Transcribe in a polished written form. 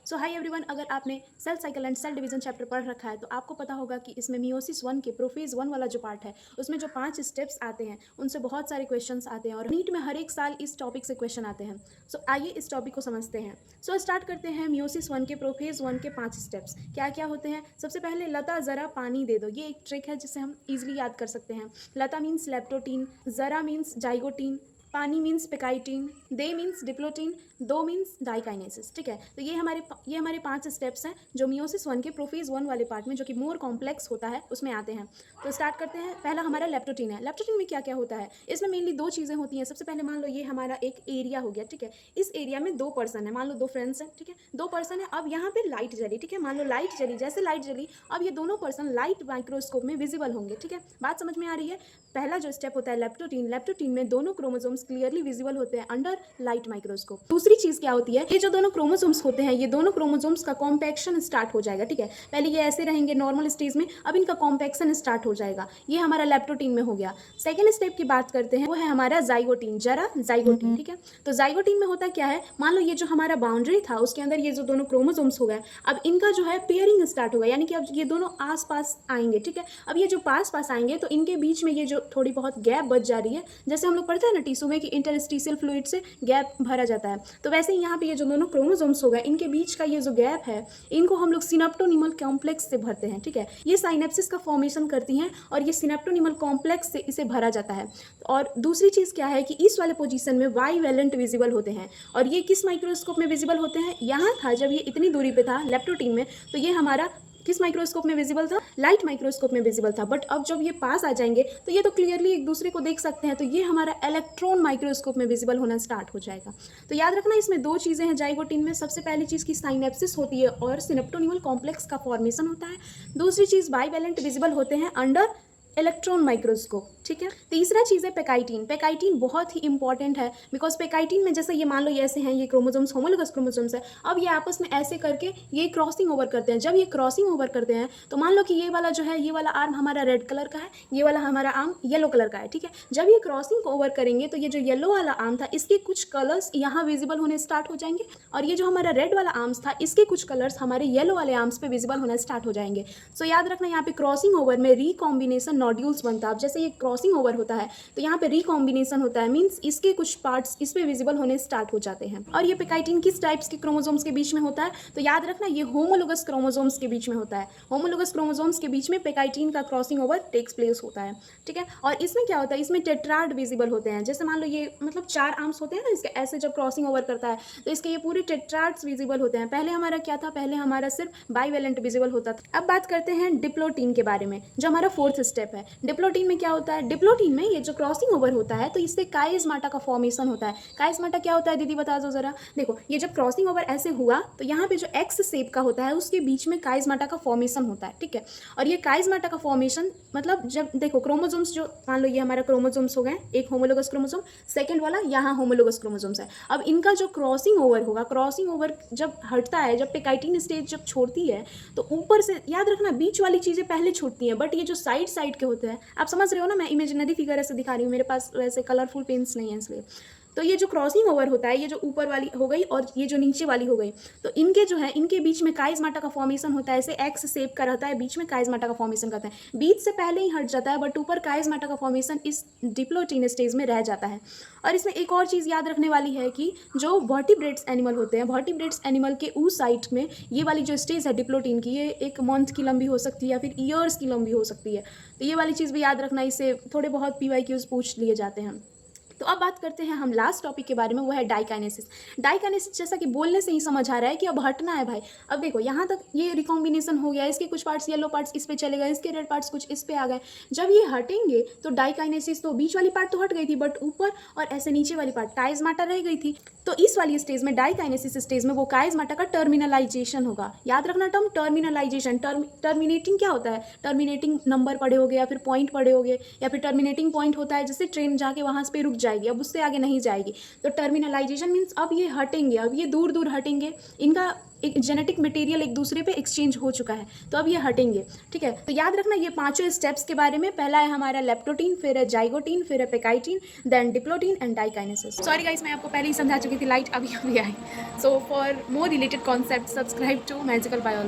सो हाय everyone, अगर आपने cell cycle and cell division chapter पढ़ रखा है तो आपको पता होगा कि इसमें मियोसिस 1 के प्रोफेज 1 वाला जो पार्ट है उसमें जो 5 स्टेप्स आते हैं उनसे बहुत सारे क्वेश्चंस आते हैं और नीट में हर एक साल इस टॉपिक से क्वेश्चन आते हैं। सो आइए इस टॉपिक को समझते हैं। सो स्टार्ट करते हैं मियोसिस 1 के प्रोफेज 1 के 5 स्टेप्स क्या क्या होते हैं। सबसे पहले लता ज़रा पानी दे दो, ये एक ट्रिक है जिसे हम ईजिली याद कर सकते हैं। लता मीन्स लेप्टोटीन, ज़रा मीन्स जाइगोटीन, पानी मीन्स पेकाइटीन, दे मीन्स डिप्लोटीन, दो मीन्स डाइकाइनेसिस। ठीक है, तो ये हमारे 5 स्टेप्स हैं जो मियोसिस 1 के प्रोफेज 1 वाले पार्ट में, जो कि मोर कॉम्प्लेक्स होता है, उसमें आते हैं। तो स्टार्ट करते हैं। पहला हमारा लेप्टोटीन है। लेप्टोटीन में क्या क्या होता है, इसमें मेनली 2 चीज़ें होती हैं। सबसे पहले मान लो ये हमारा एक एरिया हो गया। ठीक है, इस एरिया में 2 पर्सन है, मान लो 2 फ्रेंड्स हैं। ठीक है, 2 पर्सन है। अब यहाँ पे लाइट जली। ठीक है, मान लो लाइट जली, जैसे लाइट जली अब ये दोनों पर्सन लाइट माइक्रोस्कोप में विजिबल होंगे। ठीक है, बात समझ में आ रही है। पहला जो स्टेप होता है लेप्टोटीन, लेप्टोटीन में दोनों क्रोमोसोम्स क्लियरली विजिबल होते हैं अंडर लाइट माइक्रोस्कोप। दूसरी चीज़ क्या होती है, ये जो दोनों क्रोमोसोम्स होते हैं, ये दोनों क्रोमोसोम्स का कॉम्पैक्शन स्टार्ट हो जाएगा। ठीक है, पहले ये ऐसे रहेंगे नॉर्मल स्टेज में, अब इनका कॉम्पैक्शन स्टार्ट हो जाएगा। ये हमारा लेप्टोटीन में हो गया। सेकेंड स्टेप की बात करते हैं, वो है हमारा जाइगोटीन, जरा जाइगोटीन। ठीक है, तो जाइगोटीन में होता क्या है, मान लो ये जो हमारा बाउंड्री था उसके अंदर ये जो दोनों क्रोमोसोम्स हो गए, अब इनका जो है पेयरिंग स्टार्ट होगा, यानी कि अब ये दोनों आस पास आएंगे। ठीक है, अब ये जो पास पास आएंगे तो इनके बीच में ये जो थोड़ी बहुत गैप बच जा रही है, जैसे हम लोग पढ़ते हैं ना टिश्यू में कि इंटरस्टिशियल फ्लूइड से गैप भरा जाता है, तो वैसे ही यहाँ पे ये जो दोनों क्रोमोसोम्स हो गए, इनके बीच का ये जो गैप है, इनको हम लोग सिनेप्टोनिमल कॉम्प्लेक्स से भरते हैं। ठीक है, ये साइनेप्सिस का फॉर्मेशन करती हैं और ये सिनेप्टोनिमल कॉम्प्लेक्स से इसे भरा जाता है। और दूसरी चीज़ क्या है कि इस वाले पोजीशन में बाइवेलेंट विजिबल होते हैं, और ये किस माइक्रोस्कोप में विजिबल होते हैं, यहाँ था जब ये इतनी दूरी पे था लेप्टोटीन में, तो ये हमारा किस माइक्रोस्कोप में विजिबल था, लाइट माइक्रोस्कोप में विजिबल था। बट अब जब ये पास आ जाएंगे तो ये तो क्लियरली एक दूसरे को देख सकते हैं, तो ये हमारा इलेक्ट्रॉन माइक्रोस्कोप में विजिबल होना स्टार्ट हो जाएगा। तो याद रखना इसमें 2 चीज़ें हैं जाइगोटीन में। सबसे पहली चीज़ की साइनेप्सिस होती है और सिनेप्टोनिमल कॉम्प्लेक्स का फॉर्मेशन होता है। दूसरी चीज़ बाइवेलेंट विजिबल होते हैं अंडर इलेक्ट्रॉन माइक्रोस्कोप। ठीक है, तीसरा चीज़ है पेकाइटीन। पेकाइटीन बहुत ही इंपॉर्टेंट है, बिकॉज पेकाइटीन में जैसे ये मान लो ये ऐसे हैं, ये क्रोमोसोम्स होमोलोगस क्रोमोसोम्स है, अब ये आपस में ऐसे करके ये क्रॉसिंग ओवर करते हैं। जब ये क्रॉसिंग ओवर करते हैं तो मान लो कि ये वाला जो है, ये वाला आर्म हमारा रेड कलर का है, ये वाला हमारा आर्म येलो कलर का है। ठीक है, जब ये क्रॉसिंग को ओवर करेंगे तो ये जो येलो वाला आर्म था इसके कुछ कलर्स यहाँ विजिबल होने स्टार्ट हो जाएंगे, और ये जो हमारा रेड वाला आर्म्स था इसके कुछ कलर्स हमारे येलो वाले आर्म्स पे विजिबल होना स्टार्ट हो जाएंगे। सो याद रखना यहाँ पे क्रॉसिंग ओवर में रिकॉम्बिनेशन नॉड्यूल्स बनता है। अब जैसे ये क्रॉसिंग ओवर होता है तो यहाँ पे रिकॉम्बिनेशन होता है, मींस इसके कुछ पार्ट्स इस पे विजिबल होने स्टार्ट हो जाते हैं। और ये पेकाइटीन किस टाइप्स के क्रोमोसोम्स के बीच में होता है, तो याद रखना ये होमोलोगस क्रोमोसोम्स के बीच में होता है। होमोलोगस क्रोमोसोम्स के बीच में पेकाइटीन का क्रॉसिंग ओवर टेक्स प्लेस होता है। ठीक है, और इसमें क्या होता है, इसमें टेट्राड विजिबल होते हैं। जैसे मान लो ये मतलब 4 आर्म्स होते हैं ना इसके, ऐसे जब क्रॉसिंग ओवर करता है तो इसके ये पूरे टेट्राड्स विजिबल होते हैं। पहले हमारा क्या था, पहले हमारा सिर्फ बाइवेलेंट विजिबल होता था। अब बात करते हैं डिप्लोटीन के बारे में, जो हमारा 4th स्टेप है। डिप्लोटीन में क्या होता है, डिप्लोटीन में ये जो क्रॉसिंग ओवर होता है तो इससे काइस्माटा का फॉर्मेशन होता है। काइस्माटा क्या होता है दीदी बता दो जरा। देखो ये जब क्रॉसिंग ओवर ऐसे हुआ तो यहाँ पे जो एक्स शेप का होता है उसके बीच में काइस्माटा का फॉर्मेशन होता है। ठीक है, और ये काइस्माटा का फॉर्मेशन मतलब जब देखो क्रोमोसोम्स, जो मान लो ये हमारा क्रोमोसोम्स हो गए, एक होमोलोगस क्रोमोसोम, सेकंड वाला यहाँ होमोलोगस क्रोमोसोम्स है। अब इनका जो क्रॉसिंग ओवर होगा, क्रॉसिंग ओवर जब हटता है, जब पेकाइटीन स्टेज जब छोड़ती है तो ऊपर से याद रखना बीच वाली चीज़ें पहले छूटती हैं, बट ये जो साइड साइड के होते हैं, आप समझ रहे हो ना, मैं इमेजिनरी फिगर ऐसे दिखा रही हूँ, मेरे पास वैसे कलरफुल पेन्स नहीं है इसलिए। तो ये जो क्रॉसिंग ओवर होता है, ये जो ऊपर वाली हो गई और ये जो नीचे वाली हो गई, तो इनके जो है इनके बीच में काइस्माटा का फॉर्मेशन होता है। ऐसे एक्स शेप का रहता है, बीच में काइस्माटा का फॉर्मेशन करता है, बीच से पहले ही हट जाता है, बट ऊपर काइस्माटा का फॉर्मेशन इस डिप्लोटीन स्टेज में रह जाता है। और इसमें एक और चीज़ याद रखने वाली है कि जो वर्टिब्रेट्स एनिमल होते हैं, वर्टिब्रेट्स एनिमल के उस साइड में ये वाली जो स्टेज है डिप्लोटीन की, ये 1 मंथ की लंबी हो सकती है या फिर ईयर्स की लंबी हो सकती है। तो ये वाली चीज़ भी याद रखना, इससे थोड़े बहुत PYQs पूछ लिए जाते हैं। तो अब बात करते हैं हम लास्ट टॉपिक के बारे में, वो है डाइकाइनेसिस। डाइकाइनेसिस जैसा कि बोलने से ही समझ आ रहा है कि अब हटना है भाई। अब देखो यहाँ तक ये रिकॉम्बिनेशन हो गया, इसके कुछ पार्ट्स येलो पार्ट्स इस पे चले गए, इसके रेड पार्ट्स कुछ इस पे आ गए। जब ये हटेंगे तो डाइकाइनेसिस, तो बीच वाली पार्ट तो हट गई थी, बट ऊपर और ऐसे नीचे वाली पार्ट काइस्माटा रह गई थी। तो इस वाली स्टेज में, डाइकाइनेसिस स्टेज में, वो काइस्माटा का टर्मिनलाइजेशन होगा। याद रखना टर्म टर्मिनलाइजेशन। टर्मिनेटिंग क्या होता है, टर्मिनेटिंग नंबर पढ़े होगे या फिर पॉइंट पढ़े होगे, या फिर टर्मिनेटिंग पॉइंट होता है जैसे ट्रेन जाके वहाँ पे रुक जाएगी, अब उससे आगे नहीं जाएगी। तो टर्मिनलाइजेशन मीन्स अब ये हटेंगे, अब ये दूर दूर हटेंगे, इनका एक जेनेटिक मटेरियल एक दूसरे पे एक्सचेंज हो चुका है, तो अब ये हटेंगे। ठीक है, तो याद रखना ये पांचों स्टेप्स के बारे में। पहला है हमारा लेप्टोटीन, फिर है जाइगोटीन, फिर है pachytene, then diplotene and diakinesis. Sorry guys, मैं आपको पहले ही समझा चुकी थी, लाइट अभी अभी आई। So for more related concept subscribe to magical biology.